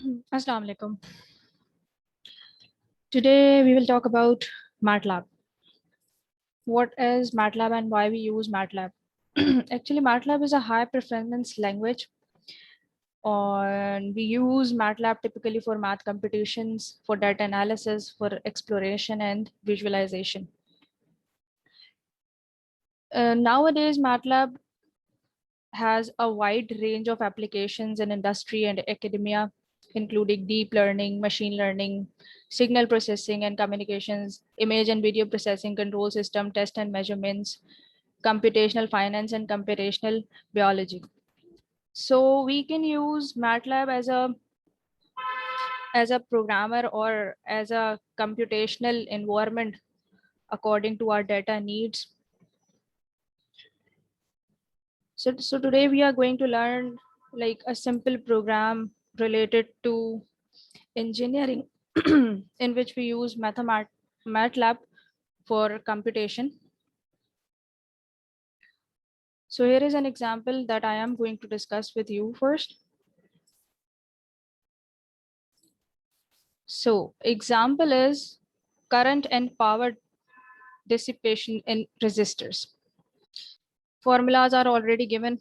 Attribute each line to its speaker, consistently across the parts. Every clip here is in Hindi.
Speaker 1: Assalamu alaikum. Today we will talk about MATLAB. What is MATLAB and why we use MATLAB? Actually, MATLAB is a high performance language, and we use MATLAB typically for math computations, for data analysis, for exploration and visualization. Nowadays, MATLAB has a wide range of applications in industry and academia, including deep learning, machine learning, signal processing and communications, image and video processing, control system, test and measurements, computational finance, and computational biology. So we can use MATLAB as a programmer or as a computational environment according to our data needs. So today we are going to learn like a simple program related to engineering in which we use MATLAB for computation. So here is an example that I am going to discuss with you first. So example is current and power dissipation in resistors. Formulas are already given.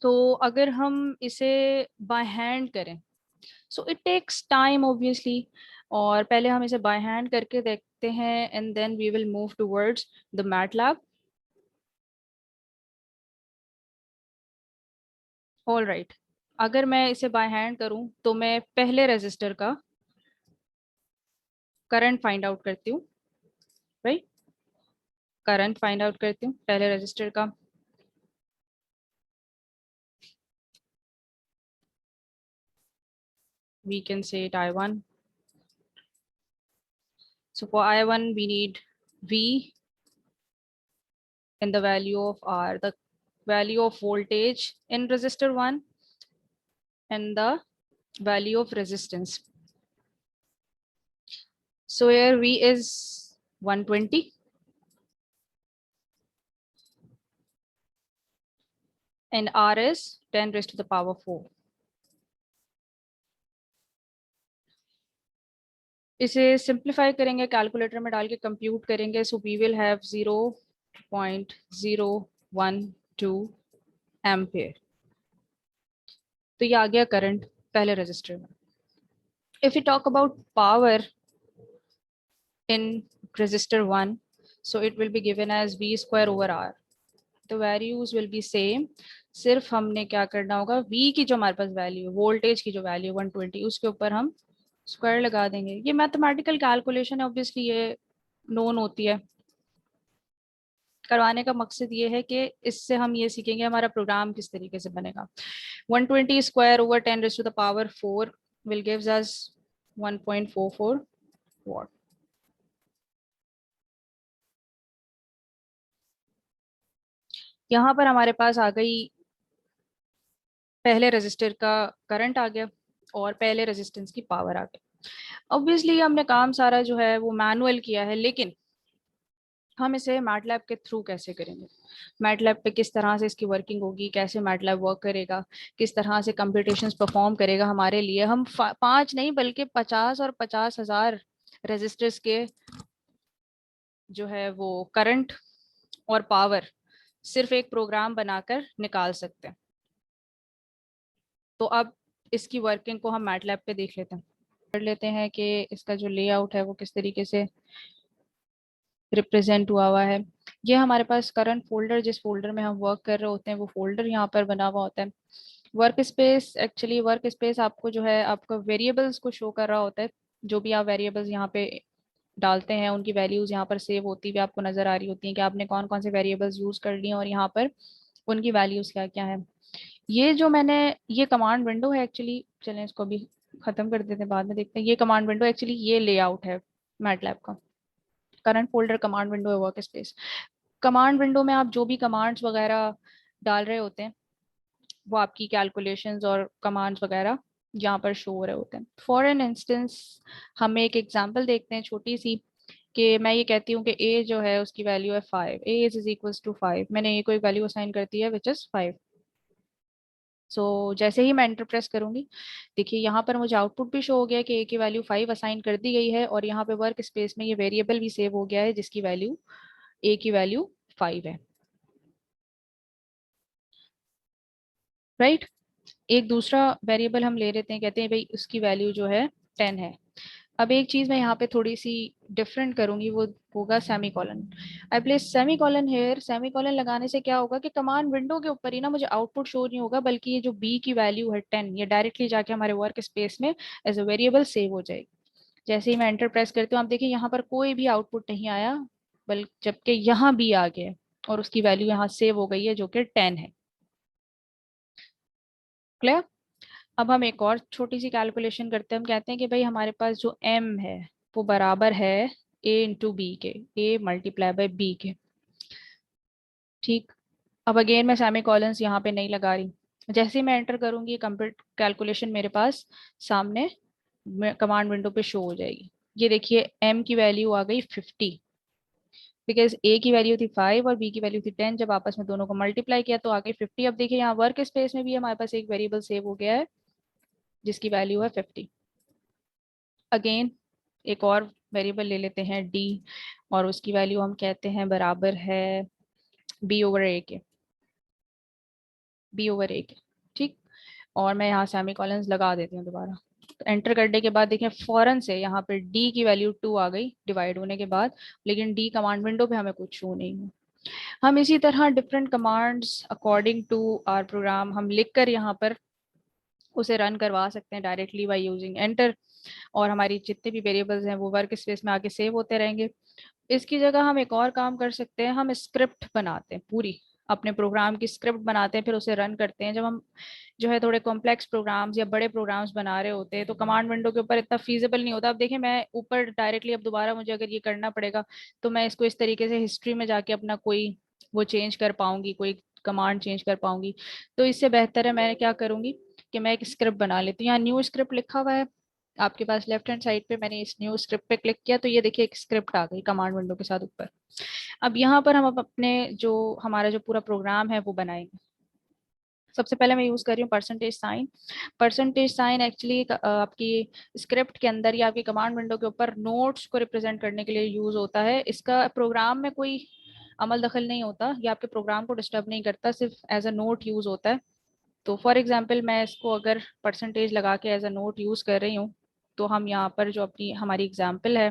Speaker 1: तो अगर हम इसे बाय हैंड करें, so it takes time obviously, और पहले हम इसे बाय हैंड करके देखते हैं and then we will move towards the MATLAB. All right, अगर मैं इसे बाय हैंड करूं तो मैं पहले रेजिस्टर का करंट फाइंड आउट करती हूँ. राइट, करंट फाइंड आउट करती हूँ पहले रेजिस्टर का. We can say it I1. So for I1 we need V and the value of R, the value of voltage in resistor 1 and the value of resistance. So here V is 120 and R is 10 raised to the power 4. इसे सिंप्लीफाई करेंगे, कैलकुलेटर में डाल के कंप्यूट करेंगे. So we will have 0.012 ampere. तो ये आ गया करंट पहले रजिस्टर में. If you talk about power in resistor 1, so it will be given as V square over R. The values will be same. सिर्फ हमने क्या करना होगा, V की जो हमारे पास वैल्यू, वोल्टेज की जो वैल्यू 120, उसके ऊपर हम स्क्वायर लगा देंगे. ये मैथमेटिकल कैलकुलेशन है, ऑब्वियसली ये नोन होती है. करवाने का मकसद ये है कि इससे हम ये सीखेंगे हमारा प्रोग्राम किस तरीके से बनेगा. 120 square over 10 raised to the power 4 will gives us 1.44 watt. यहाँ पर हमारे पास आ गई, पहले रेजिस्टर का करंट आ गया और पहले रेजिस्टेंस की पावर आ गई. ऑब्वियसली हमने काम सारा जो है वो मैनुअल किया है, लेकिन हम इसे मैटलैब के थ्रू कैसे करेंगे, मैटलैब पे किस तरह से इसकी वर्किंग होगी, कैसे मैटलैब वर्क करेगा, किस तरह से कंप्यूटेशंस परफॉर्म करेगा हमारे लिए. हम 5 नहीं बल्कि 50 और 50,000 रेजिस्टर्स के जो है वो करंट और पावर सिर्फ एक प्रोग्राम बनाकर निकाल सकते हैं. तो अब इसकी वर्किंग को हम मैटलैब पे देख लेते हैं, कर लेते हैं कि इसका जो लेआउट है वो किस तरीके से रिप्रेजेंट हुआ है. ये हमारे पास करंट फोल्डर, जिस फोल्डर में हम वर्क कर रहे होते हैं वो फोल्डर यहाँ पर बना हुआ होता है. Work space, actually work space आपको जो है आपका वेरिएबल्स को शो कर रहा होता है. जो भी आप वेरिएबल्स यहाँ पे डालते हैं उनकी वैल्यूज यहाँ पर सेव होती हुई आपको नजर आ रही होती हैं कि आपने कौन कौन से वेरिएबल्स यूज कर लिए और यहाँ पर उनकी वैल्यूज क्या क्या है. ये जो मैंने, ये कमांड विंडो है एक्चुअली. चलें इसको भी खत्म कर देते हैं, बाद में देखते हैं. ये कमांड विंडो एक्चुअली ये लेआउट है मैटलैब का. करंट फोल्डर कमांड विंडो है, वर्क स्पेस. कमांड विंडो में आप जो भी कमांड्स वगैरह डाल रहे होते हैं वो आपकी कैलकुलेशंस और कमांड्स वगैरह यहाँ पर शो हो रहे होते हैं. फॉर एन इंस्टेंस हम एक एग्जांपल देखते हैं छोटी सी, कि मैं ये कहती हूँ कि a जो है उसकी वैल्यू है 5, a इज इक्वल्स टू 5. मैंने a को एक वैल्यू असाइन कर दी है विच इज 5. जैसे ही मैं एंटर प्रेस करूंगी, देखिए यहाँ पर मुझे आउटपुट भी शो हो गया कि ए की वैल्यू 5 असाइन कर दी गई है, और यहाँ पे वर्क स्पेस में ये वेरिएबल भी सेव हो गया है जिसकी वैल्यू ए की वैल्यू 5 है। राइट। एक दूसरा वेरिएबल हम ले लेते हैं, कहते हैं भाई उसकी वैल्यू जो है 10 है। अब एक चीज मैं यहाँ पे थोड़ी सी डिफरेंट करूंगी, वो होगा semicolon. I place semicolon here. Semicolon लगाने से क्या होगा कि कमांड विंडो के ऊपर ही ना मुझे आउटपुट शो नहीं होगा, बल्कि ये जो बी की वैल्यू है 10, ये डायरेक्टली जाके हमारे वर्क स्पेस में एज अ वेरिएबल सेव हो जाएगी। जैसे ही मैं एंटर प्रेस करती हूँ, आप देखिए यहाँ पर कोई भी आउटपुट नहीं आया, बल्कि जबकि यहाँ बी आ गया और उसकी वैल्यू यहाँ सेव हो गई है जो कि 10 है। क्लियर। अब हम एक और छोटी सी कैलकुलेशन करते हैं। हम कहते हैं कि भाई हमारे पास जो m है वो बराबर है a इंटू बी के, a मल्टीप्लाई बाय b के। ठीक। अब अगेन मैं सेमी कॉलन्स यहाँ पे नहीं लगा रही। जैसे ही मैं एंटर करूंगी, कंप्लीट कैलकुलेशन मेरे पास सामने कमांड विंडो पे शो हो जाएगी। ये देखिए m की वैल्यू आ गई 50, बिकॉज a की वैल्यू थी 5 और b की वैल्यू थी 10। जब आपस में दोनों को मल्टीप्लाई किया तो आ गई 50। अब देखिए यहाँ वर्क स्पेस में भी हमारे पास एक वेरिएबल सेव हो गया है जिसकी वैल्यू है 50। अगेन एक और वेरिएबल ले लेते हैं d, और उसकी वैल्यू हम कहते हैं बराबर है b ओवर a के, b ओवर a के। ठीक। और मैं यहाँ सेमी कॉलन्स लगा देती हूँ दोबारा। तो एंटर करने के बाद देखिए फौरन से यहाँ पे d की वैल्यू 2 आ गई डिवाइड होने के बाद, लेकिन d कमांड विंडो पे हमें कुछ शो नहीं है। हम इसी तरह different commands according to our program हम लिख कर यहाँ पर उसे रन करवा सकते हैं डायरेक्टली बाय यूजिंग एंटर, और हमारी जितने भी वेरिएबल्स हैं वो वर्क स्पेस में आके सेव होते रहेंगे। इसकी जगह हम एक और काम कर सकते हैं, हम स्क्रिप्ट बनाते हैं, पूरी अपने प्रोग्राम की स्क्रिप्ट बनाते हैं, फिर उसे रन करते हैं। जब हम जो है थोड़े कॉम्प्लेक्स प्रोग्राम्स या बड़े प्रोग्राम्स बना रहे होते हैं तो कमांड विंडो के ऊपर इतना फीजिबल नहीं होता। अब देखिए मैं ऊपर डायरेक्टली अब दोबारा मुझे अगर ये करना पड़ेगा तो मैं इसको इस तरीके से हिस्ट्री में जाके अपना कोई वो चेंज कर पाऊंगी, कोई कमांड चेंज कर पाऊंगी। तो इससे बेहतर है मैं क्या करूंगी कि मैं एक स्क्रिप्ट बना लेती हूँ। यहाँ न्यू स्क्रिप्ट लिखा हुआ है आपके पास लेफ्ट हैंड साइड पे, मैंने इस न्यू स्क्रिप्ट पे क्लिक किया तो ये देखिए एक स्क्रिप्ट आ गई कमांड विंडो के साथ ऊपर। अब यहाँ पर हम अब अपने जो हमारा जो पूरा प्रोग्राम है वो बनाएंगे। सबसे पहले मैं यूज कर रही हूँ percentage sign. Percentage sign actually आपकी स्क्रिप्ट के अंदर या आपकी कमांड विंडो के ऊपर नोट्स को रिप्रेजेंट करने के लिए यूज होता है। इसका प्रोग्राम में कोई अमल दखल नहीं होता, या आपके प्रोग्राम को डिस्टर्ब नहीं करता, सिर्फ एज अ नोट यूज होता है। तो फॉर एग्जाम्पल मैं इसको अगर परसेंटेज लगा के एज अ नोट यूज कर रही हूँ, तो हम यहाँ पर जो अपनी हमारी एग्जाम्पल है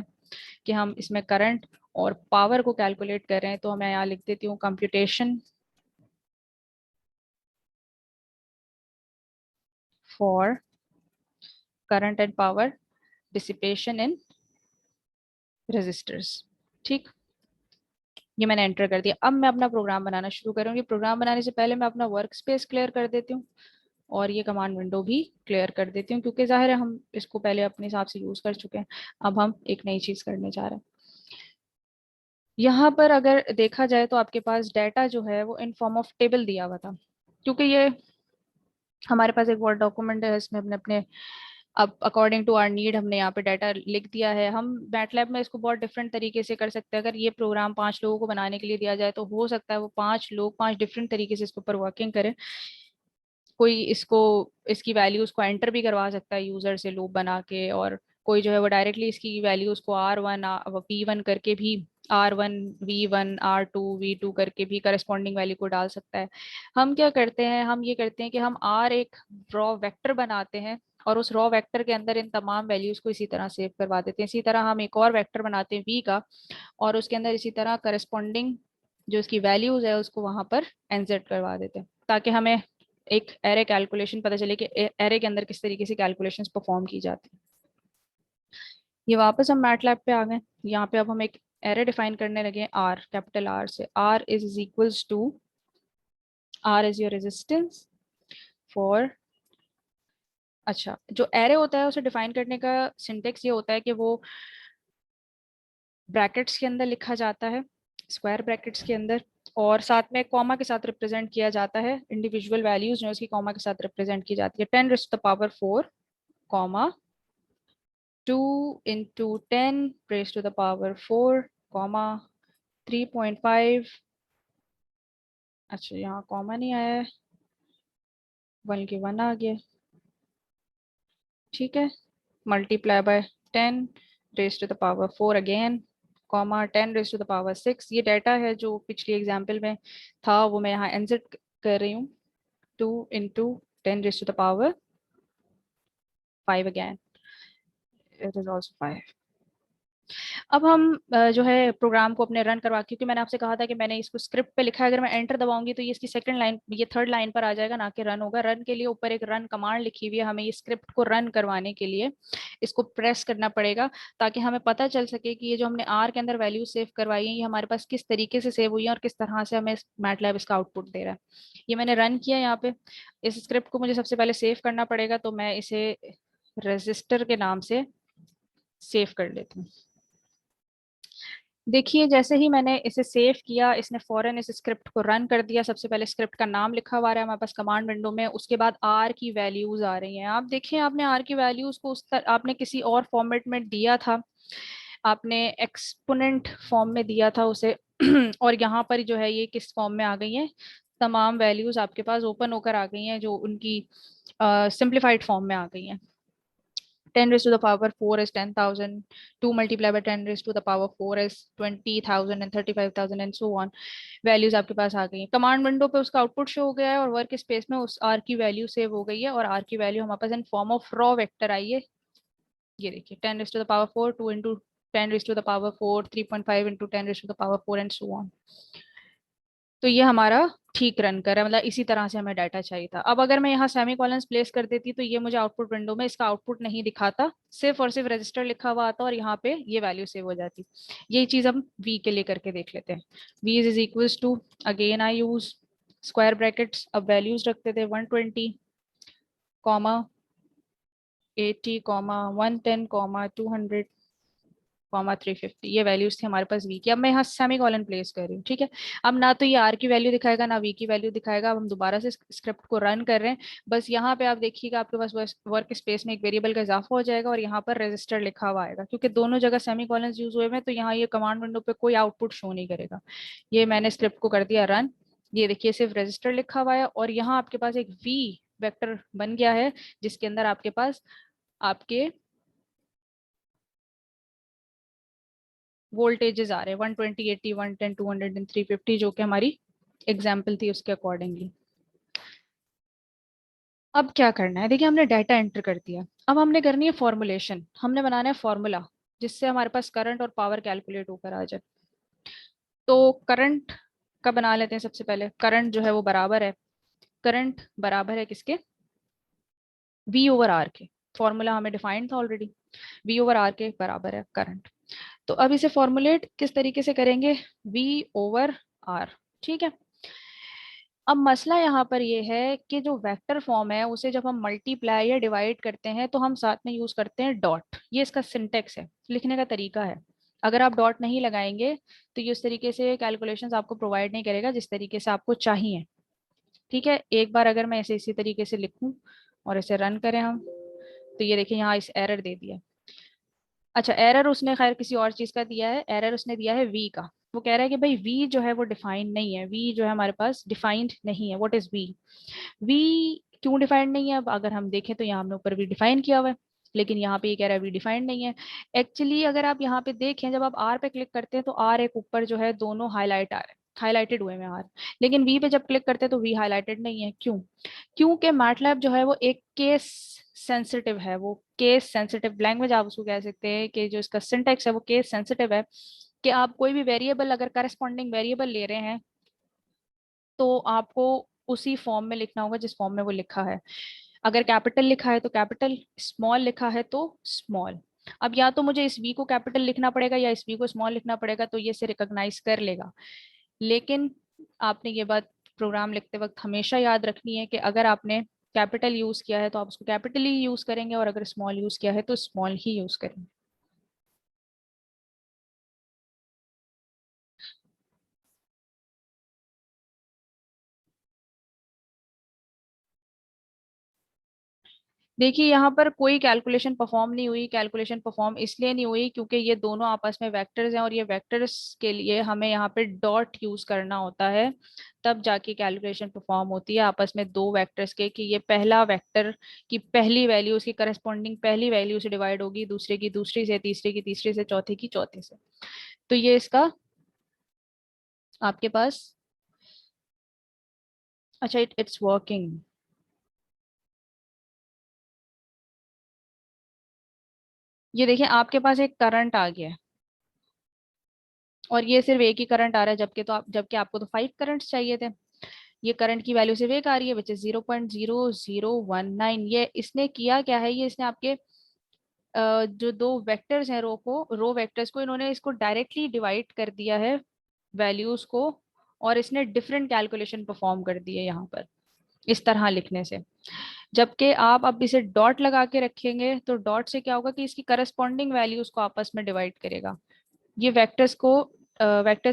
Speaker 1: कि हम इसमें करंट और पावर को कैलकुलेट कर रहे हैं, तो मैं यहाँ लिख देती हूँ computation for current and power dissipation in resistors. ठीक। ये मैंने एंटर कर दिया। अब मैं अपना प्रोग्राम बनाना शुरू करूंगी। प्रोग्राम बनाने से पहले मैं अपना वर्क स्पेस क्लियर कर देती हूँ और ये कमांड विंडो भी क्लियर कर देती हूँ, क्योंकि जाहिर है हम इसको पहले अपने हिसाब से यूज कर चुके हैं। अब हम एक नई चीज करने जा रहे हैं। यहाँ पर अगर देखा जाए तो आपके पास डाटा जो है वो इन फॉर्म ऑफ टेबल दिया हुआ था, क्योंकि ये हमारे पास एक वर्ड डॉक्यूमेंट है, इसमें हमने अपने अब अकॉर्डिंग टू आर नीड हमने यहाँ पे डाटा लिख दिया है। हम मैटलैब में इसको बहुत डिफरेंट तरीके से कर सकते हैं। अगर ये प्रोग्राम 5 लोगों को बनाने के लिए दिया जाए तो हो सकता है वो 5 लोग 5 डिफरेंट तरीके से इसके ऊपर वर्किंग करें। कोई इसको इसकी वैल्यूज को एंटर भी करवा सकता है यूजर से लूप बना के, और कोई जो है वो डायरेक्टली इसकी वैल्यूज को R1 V1 करके भी, R1 V1 R2 V2 करके भी करस्पॉन्डिंग वैल्यू को डाल सकता है। हम क्या करते हैं, हम ये करते हैं कि हम R एक रॉ वेक्टर बनाते हैं और उस रॉ वेक्टर के अंदर इन तमाम वैल्यूज को इसी तरह सेव करवा देते हैं। इसी तरह हम एक और वेक्टर बनाते हैं V का, और उसके अंदर इसी तरह करस्पॉन्डिंग जो इसकी वैल्यूज है उसको वहां पर एंजर्ट करवा देते हैं, ताकि हमें एक एरे कैलकुलेशन पता चले कि एरे के अंदर किस तरीके से कैलकुलेशंस परफॉर्म की जाती है। ये वापस हम मैटलैब पे आ गए। यहाँ पे अब हम एक एरे डिफाइन करने लगे आर, कैपिटल आर से। R is equals to, R is your resistance for, अच्छा जो एरे होता है उसे डिफाइन करने का सिंटेक्स ये होता है कि वो ब्रैकेट्स के अंदर लिखा जाता है, स्क्वायर ब्रैकेट्स के अंदर, और साथ में कॉमा के साथ रिप्रेजेंट किया जाता है। इंडिविजुअल वैल्यूज जो उसकी कॉमा के साथ रिप्रेजेंट की जाती है। 10⁻⁴, कॉमा 2 × 10⁻⁴, कॉमा 3.5, अच्छा यहाँ कॉमा नहीं आया है, 1 की 1 आ गया, ठीक है। Multiply by 10 raise to the power 4 again, comma 10 raise to the power 6। ये डाटा है जो पिछली एग्जाम्पल में था, वो मैं यहाँ एंसर कर रही हूँ। 2 into 10 raise to the power 5 again, it is also 5। अब हम जो है प्रोग्राम को अपने रन करवा, क्योंकि मैंने आपसे कहा था कि मैंने इसको स्क्रिप्ट पे लिखा है, अगर मैं एंटर दबाऊंगी तो ये इसकी सेकंड लाइन, ये थर्ड लाइन पर आ जाएगा, ना कि रन होगा। रन के लिए ऊपर एक रन कमांड लिखी हुई है, हमें ये स्क्रिप्ट को रन करवाने के लिए इसको प्रेस करना पड़ेगा, ताकि हमें पता चल सके कि ये जो हमने आर के अंदर वैल्यू सेव करवाई है ये हमारे पास किस तरीके से सेव हुई है और किस तरह से हमें मैटलैब इसका आउटपुट दे रहा है। ये मैंने रन किया यहाँ पे। इस स्क्रिप्ट को मुझे सबसे पहले सेव करना पड़ेगा, तो मैं इसे रजिस्टर के नाम से सेव कर लेती हूँ। देखिए जैसे ही मैंने इसे सेव किया, इसने फौरन इस स्क्रिप्ट को रन कर दिया। सबसे पहले स्क्रिप्ट का नाम लिखा हुआ है हमारे पास कमांड विंडो में, उसके बाद आर की वैल्यूज आ रही हैं। आप देखें, आपने आर की वैल्यूज को आपने किसी और फॉर्मेट में दिया था, आपने एक्सपोनेंट फॉर्म में दिया था उसे और यहाँ पर जो है ये किस फॉर्म में आ गई है, तमाम वैल्यूज आपके पास ओपन होकर आ गई हैं, जो उनकी सिंप्लीफाइड फॉर्म में आ गई हैं। 10 raised to the power 4 is 10,000. 2 multiplied by 10 raised to the power 4 is 20,000 and 35,000 and so on. Values आपके पास आ गई हैं। कमांड विंडो पे उसका आउटपुट शो हो गया है और वर्क स्पेस में उस आर की वैल्यू सेव हो गई है, और आर की वैल्यू हमारे पास in form of row vector आई है। ये देखिए 10 raised to the power 4, 2 into 10 raised to the power 4, 3.5 into 10 raised to the power 4 and so on। तो ये हमारा ठीक रन कर रहा है, मतलब इसी तरह से हमें डाटा चाहिए था। अब अगर मैं यहाँ सेमी कॉलन्स प्लेस कर देती तो ये मुझे आउटपुट विंडो में इसका आउटपुट नहीं दिखाता, सिर्फ और सिर्फ रजिस्टर लिखा हुआ आता और यहाँ पे ये वैल्यू सेव हो जाती। यही चीज हम वी के लिए करके देख लेते हैं। V is equals to, again I use square brackets, अब वैल्यूज रखते थे 120 कॉमा 80 कॉमा 110 कॉमा 200 कॉमा 350, ये वैल्यूज थी हमारे पास वी की। अब मैं यहाँ सेमी कॉलन प्लेस कर रही हूँ, ठीक है। अब ना तो ये आर की वैल्यू दिखाएगा ना वी की वैल्यू दिखाएगा। अब हम दोबारा से स्क्रिप्ट को रन कर रहे हैं। बस यहाँ पे आप देखिएगा आपके पास वर्क स्पेस में एक वेरिएबल का इजाफा हो जाएगा और यहाँ पर रजिस्टर लिखा हुआ आएगा, क्योंकि दोनों जगह सेमी कॉलन यूज हुए हैं, तो यहाँ ये कमांड विंडो पे कोई आउटपुट शो नहीं करेगा। ये मैंने स्क्रिप्ट को कर दिया रन, ये देखिए सिर्फ रजिस्टर लिखा हुआ है और यहाँ आपके पास एक वी वेक्टर बन गया है, जिसके अंदर आपके पास आपके वोल्टेजेस आ रहे हैं 120, 80, 110, 200 एंड 350, जो कि हमारी एग्जाम्पल थी उसके अकॉर्डिंगली। अब क्या करना है, देखिए हमने डाटा एंटर कर दिया, अब हमने करनी है फॉर्मुलेशन, हमने बनाना है फॉर्मूला जिससे हमारे पास करंट और पावर कैलकुलेट होकर आ जाए। तो करंट का बना लेते हैं। सबसे पहले करंट जो है वो बराबर है, करंट बराबर है किसके, वी ओवर आर के। फॉर्मूला हमें डिफाइंड था ऑलरेडी, वी ओवर आर के बराबर है करंट। तो अब इसे फॉर्मुलेट किस तरीके से करेंगे, वी ओवर आर, ठीक है। अब मसला यहाँ पर ये है कि जो वेक्टर फॉर्म है उसे जब हम मल्टीप्लाई या डिवाइड करते हैं तो हम साथ में यूज करते हैं डॉट। ये इसका सिंटेक्स है, लिखने का तरीका है। अगर आप डॉट नहीं लगाएंगे तो ये उस तरीके से कैलकुलेशंस आपको प्रोवाइड नहीं करेगा जिस तरीके से आपको चाहिए, ठीक है। एक बार अगर मैं इसे इसी तरीके से लिखूं और इसे रन करें हम, तो ये देखिए यहाँ इस एरर दे दिया। अच्छा, एरर उसने खैर किसी और चीज का दिया है, एरर उसने दिया है वी का। वो कह रहा है कि भाई वी जो है वो डिफाइंड नहीं है, वी जो है हमारे पास डिफाइंड नहीं है। व्हाट इज वी, वी क्यों डिफाइंड नहीं है? अब अगर हम देखें तो यहाँ हमने ऊपर वी डिफाइन किया हुआ है, लेकिन यहाँ पे ये कह रहा है वी डिफाइंड नहीं है। एक्चुअली अगर आप यहाँ पे देखें, जब आप आर पे क्लिक करते हैं तो आर एक ऊपर जो है दोनों हाईलाइट आ रहे हैं, हाईलाइटेड हुए हैं आर। लेकिन वी पे जब क्लिक करते हैं तो वी हाईलाइटेड नहीं है। क्यों? क्योंकि मैटलैब जो है वो एक केस सेंसिटिव है, वो केस सेंसिटिव लैंग्वेज आप उसको कह सकते हैं, कि जो इसका सिंटेक्स है वो केस सेंसिटिव है। कि आप कोई भी वेरिएबल अगर करस्पॉन्डिंग वेरिएबल ले रहे हैं तो आपको उसी फॉर्म में लिखना होगा जिस फॉर्म में वो लिखा है। अगर कैपिटल लिखा है तो कैपिटल, स्मॉल लिखा है तो स्मॉल। अब या तो मुझे इस वी को कैपिटल लिखना पड़ेगा या इस वी को स्मॉल लिखना पड़ेगा, तो ये से रिकॉग्नाइज कर लेगा। लेकिन आपने ये बात प्रोग्राम लिखते वक्त हमेशा याद रखनी है कि अगर आपने कैपिटल यूज किया है तो आप उसको कैपिटल ही यूज करेंगे, और अगर स्मॉल यूज किया है तो स्मॉल ही यूज करेंगे। देखिए यहाँ पर कोई कैलकुलेशन परफॉर्म नहीं हुई। कैलकुलेशन परफॉर्म इसलिए नहीं हुई क्योंकि ये दोनों आपस में वेक्टर्स हैं, और ये वेक्टर्स के लिए हमें यहाँ पे डॉट यूज करना होता है, तब जाके कैलकुलेशन परफॉर्म होती है आपस में दो वेक्टर्स के, कि ये पहला वेक्टर की पहली वैल्यू उसकी करस्पॉन्डिंग पहली वैल्यू से डिवाइड होगी, दूसरे की दूसरी से, तीसरे की तीसरी से, चौथे की चौथे से। तो ये इसका आपके पास, अच्छा इट्स वर्किंग। ये देखिए आपके पास एक करंट आ गया है, और ये सिर्फ एक ही करंट आ रहा है, जबकि आपको तो 5 करंट्स चाहिए थे। ये करंट की वैल्यू सिर्फ एक आ रही है, विच इज 0.0019। ये इसने किया क्या है, ये इसने आपके जो दो वेक्टर्स हैं, रो वेक्टर्स को, इन्होंने इसको डायरेक्टली डिवाइड कर दिया है वैल्यूज को, और इसने डिफरेंट कैलकुलेशन परफॉर्म कर दी है यहाँ पर इस तरह लिखने से। जबकि आप अब इसे डॉट लगा के रखेंगे तो डॉट से क्या होगा कि इसकी करस्पॉन्डिंग वैल्यूज को आपस में डिवाइड करेगा। ये वेक्टर्स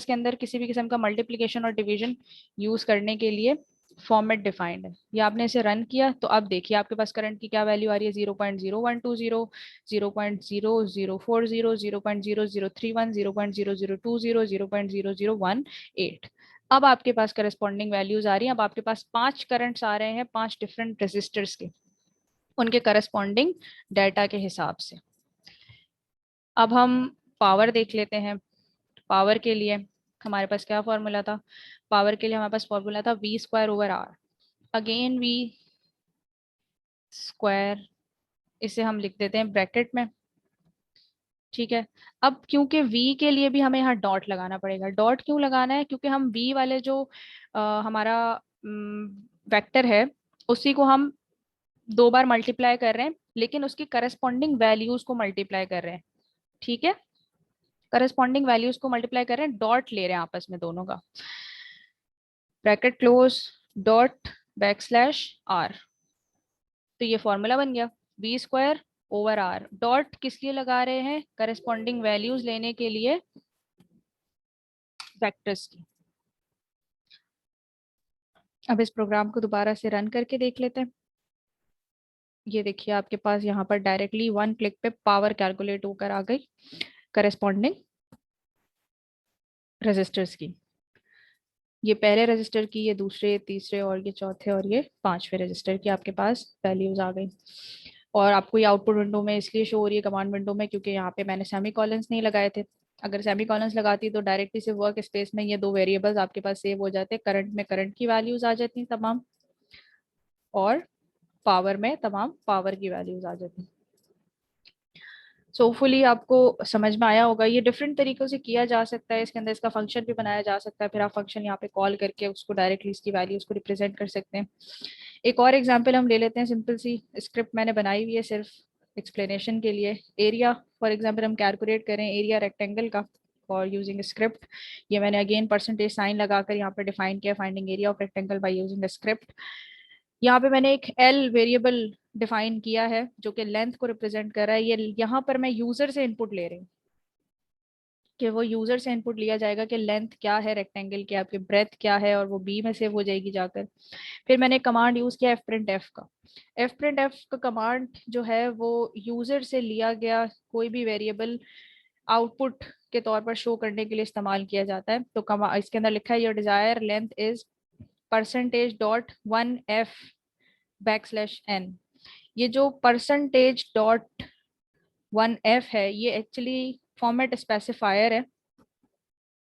Speaker 1: के अंदर किसी भी किस्म का मल्टीप्लिकेशन और डिवीजन यूज करने के लिए फॉर्मेट डिफाइंड है। ये आपने इसे रन किया तो अब देखिए आपके पास करंट की क्या वैल्यू आ रही है, 0.0120, 0.0040, 0.0031, 0.0020, 0.0018। अब आपके पास करस्पॉन्डिंग वैल्यूज आ रही हैं। अब आपके पास 5 करंट्स आ रहे हैं 5 डिफरेंट रेजिस्टर्स के, उनके करस्पॉन्डिंग डाटा के हिसाब से। अब हम पावर देख लेते हैं। पावर के लिए हमारे पास क्या फॉर्मूला था, पावर के लिए हमारे पास फॉर्मूला था V²/R। अगेन V², इसे हम लिख देते हैं ब्रैकेट में। ठीक है। अब क्योंकि V के लिए भी हमें यहाँ डॉट लगाना पड़ेगा। डॉट क्यों लगाना है, क्योंकि हम V वाले जो हमारा वेक्टर है, उसी को हम 2 बार मल्टीप्लाई कर रहे हैं, लेकिन उसकी करस्पॉन्डिंग वैल्यूज को मल्टीप्लाई कर रहे हैं। ठीक है, करस्पॉन्डिंग वैल्यूज को मल्टीप्लाई कर रहे हैं, डॉट ले रहे हैं आपस में दोनों का। Bracket close, dot backslash R। तो ये फॉर्मूला बन गया V²/R। डॉट किस लिए लगा रहे हैं, करस्पॉन्डिंग वैल्यूज लेने के लिए वेक्टर्स की। अब इस प्रोग्राम को दोबारा से रन करके देख लेते हैं। ये देखिए आपके पास यहाँ पर डायरेक्टली 1 क्लिक पे पावर कैलकुलेट होकर आ गई करस्पॉन्डिंग रेजिस्टर्स की। ये पहले रजिस्टर की, ये दूसरे, तीसरे, और ये चौथे, और ये पांचवे रजिस्टर की आपके पास वैल्यूज आ गई। और आपको ये आउटपुट विंडो में इसलिए शो हो रही है, कमांड विंडो में, क्योंकि यहाँ पे मैंने सेमी कॉलन्स नहीं लगाए थे। अगर सेमी कॉलन्स लगाती तो डायरेक्टली से वर्क स्पेस में ये दो वेरिएबल्स आपके पास सेव हो जाते, करंट में करंट की वैल्यूज आ जाती तमाम, और पावर में तमाम पावर की वैल्यूज आ जाती। सो होपफुली आपको समझ में आया होगा। ये डिफरेंट तरीकों से किया जा सकता है, इसके अंदर इसका फंक्शन भी बनाया जा सकता है, फिर आप फंक्शन यहाँ पे कॉल करके उसको डायरेक्टली इसकी वैल्यूज को रिप्रेजेंट कर सकते हैं। एक और एग्जांपल हम ले लेते हैं, सिंपल सी स्क्रिप्ट मैंने बनाई हुई है सिर्फ एक्सप्लेनेशन के लिए। एरिया फॉर एग्जांपल हम कैलकुलेट करें एरिया रेक्टेंगल का और यूजिंग स्क्रिप्ट। ये मैंने अगेन परसेंटेज साइन लगाकर यहाँ पे डिफाइन किया, finding area of rectangle by using script. यहाँ पे मैंने एक एल वेरिएबल डिफाइन किया है जो कि लेंथ को रिप्रेजेंट कर रहा है। ये यहाँ पर मैं यूजर से इनपुट ले रही हूँ, कि वो यूजर से इनपुट लिया जाएगा कि लेंथ क्या है रेक्टेंगल की, आपकी ब्रेथ क्या है, और वो बी में सेव हो जाएगी जाकर। फिर मैंने कमांड यूज किया fprintf का। fprintf का कमांड जो है वो यूजर से लिया गया कोई भी वेरिएबल आउटपुट के तौर पर शो करने के लिए इस्तेमाल किया जाता है। तो इसके अंदर लिखा है your desired length is %.1f\n। ये जो %.1f है, ये एक्चुअली फॉर्मेट स्पेसिफायर है।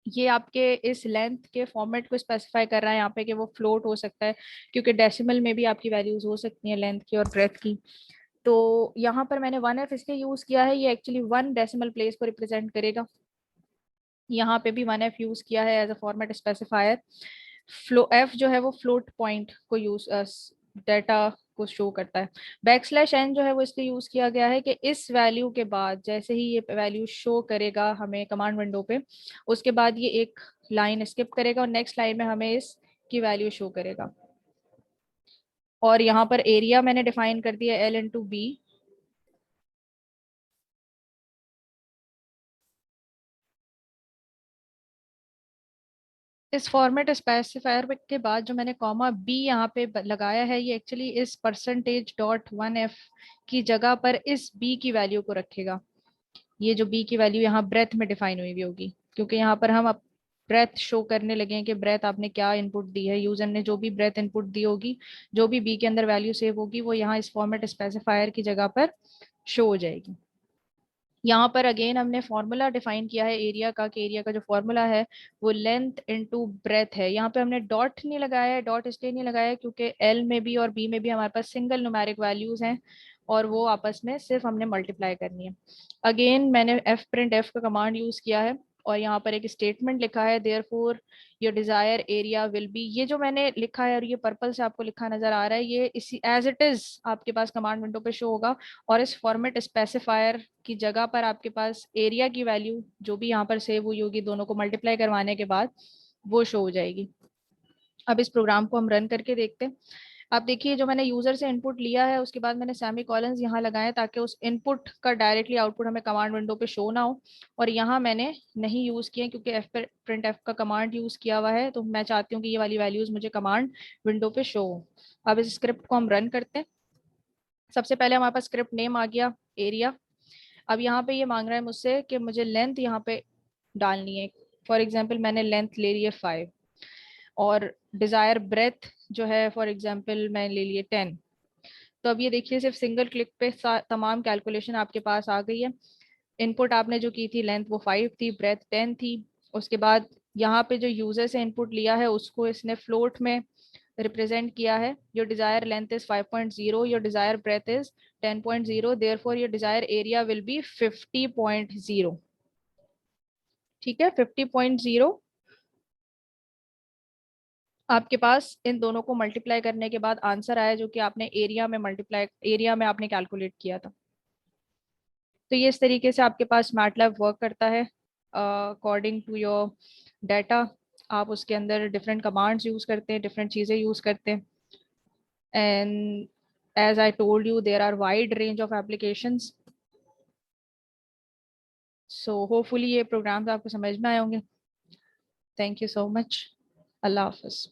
Speaker 1: ये आपके इस लेंथ के फॉर्मेट को स्पेसिफाई कर रहा है यहाँ पे, कि वो फ्लोट हो सकता है, क्योंकि डेसिमल में भी आपकी वैल्यूज हो सकती हैं लेंथ की और ब्रेथ की। तो यहाँ पर मैंने 1f इसलिए यूज किया है, ये एक्चुअली 1 डेसिमल प्लेस को रिप्रेजेंट करेगा। यहाँ पे भी 1f यूज किया है as a format specifier. Float F जो है वो फ्लोट पॉइंट को यूज डाटा को शो करता है। \n जो है वो इसलिए यूज किया गया है कि इस वैल्यू के बाद जैसे ही ये वैल्यू शो करेगा हमें कमांड विंडो पे, उसके बाद ये एक लाइन स्किप करेगा और नेक्स्ट लाइन में हमें इसकी वैल्यू शो करेगा। और यहाँ पर एरिया मैंने डिफाइन कर दिया L/B। इस फॉर्मेट स्पेसिफायर के बाद जो मैंने कॉमा बी यहाँ पे लगाया है, ये एक्चुअली इस %.1f की जगह पर इस बी की वैल्यू को रखेगा। ये जो बी की वैल्यू यहाँ ब्रेथ में डिफाइन हुई होगी, क्योंकि यहाँ पर हम ब्रेथ शो करने लगे हैं कि ब्रेथ आपने क्या इनपुट दी है, यूजर ने जो भी ब्रेथ इनपुट दी होगी, जो भी बी के अंदर वैल्यू सेव होगी, वो यहाँ इस फॉर्मेट स्पेसिफायर की जगह पर शो हो जाएगी। यहाँ पर अगेन हमने फॉर्मूला डिफाइन किया है एरिया का, कि एरिया का जो फॉर्मूला है वो लेंथ इनटू ब्रेथ है। यहाँ पे हमने डॉट नहीं लगाया है, डॉट इसलिए नहीं लगाया है क्योंकि एल में भी और बी में भी हमारे पास सिंगल न्यूमेरिक वैल्यूज हैं और वो आपस में सिर्फ हमने मल्टीप्लाई करनी है। अगेन मैंने एफ प्रिंट एफ का कमांड यूज किया है और यहाँ पर एक स्टेटमेंट लिखा है, therefore your desired area will B. ये जो मैंने लिखा है और ये पर्पल से आपको लिखा नजर आ रहा है, ये इसी एज इट इज आपके पास कमांड विंडो पे शो होगा और इस फॉर्मेट स्पेसिफायर की जगह पर आपके पास एरिया की वैल्यू जो भी यहाँ पर सेव हुई होगी, दोनों को मल्टीप्लाई करवाने के बाद वो शो हो जाएगी। अब इस प्रोग्राम को हम रन करके देखते हैं। आप देखिए, जो मैंने यूजर से इनपुट लिया है उसके बाद मैंने सेमी कॉलन्स यहाँ लगाए ताकि उस इनपुट का डायरेक्टली आउटपुट हमें कमांड विंडो पे शो ना हो, और यहाँ मैंने नहीं यूज किया क्योंकि एफ प्रिंट एफ का कमांड यूज किया हुआ है, तो मैं चाहती हूँ कि ये वाली वैल्यूज मुझे कमांड विंडो पे शो हो। अब इस स्क्रिप्ट को हम रन करते हैं। सबसे पहले हमारे पास स्क्रिप्ट नेम आ गया एरिया। अब यहाँ पे ये मांग रहा है मुझसे कि मुझे लेंथ यहाँ पे डालनी है। फॉर एग्जाम्पल मैंने लेंथ ले ली है 5 और डिजायर ब्रेथ जो है फॉर एग्जाम्पल मैं ले लिए 10। तो अब ये देखिए सिर्फ सिंगल क्लिक पे तमाम कैलकुलेशन आपके पास आ गई है। इनपुट आपने जो की थी लेंथ वो 5 थी, ब्रेथ 10 थी। उसके बाद यहाँ पे जो यूजर से इनपुट लिया है उसको इसने फ्लोट में रिप्रेजेंट किया है। Your desired length is 5.0, your desired breadth is 10.0, therefore your desired area will be 50.0। ठीक है, 50.0 आपके पास इन दोनों को मल्टीप्लाई करने के बाद आंसर आया जो कि आपने एरिया में आपने कैलकुलेट किया था। तो ये इस तरीके से आपके पास मैटलैब वर्क करता है अकॉर्डिंग टू योर डाटा। आप उसके अंदर डिफरेंट कमांड्स यूज करते हैं, डिफरेंट चीजें यूज करते हैं, and as I told you there are wide range of applications. So hopefully ये प्रोग्राम्स आपको समझ में आए होंगे। Thank you so much. अल्लाह हाफिज।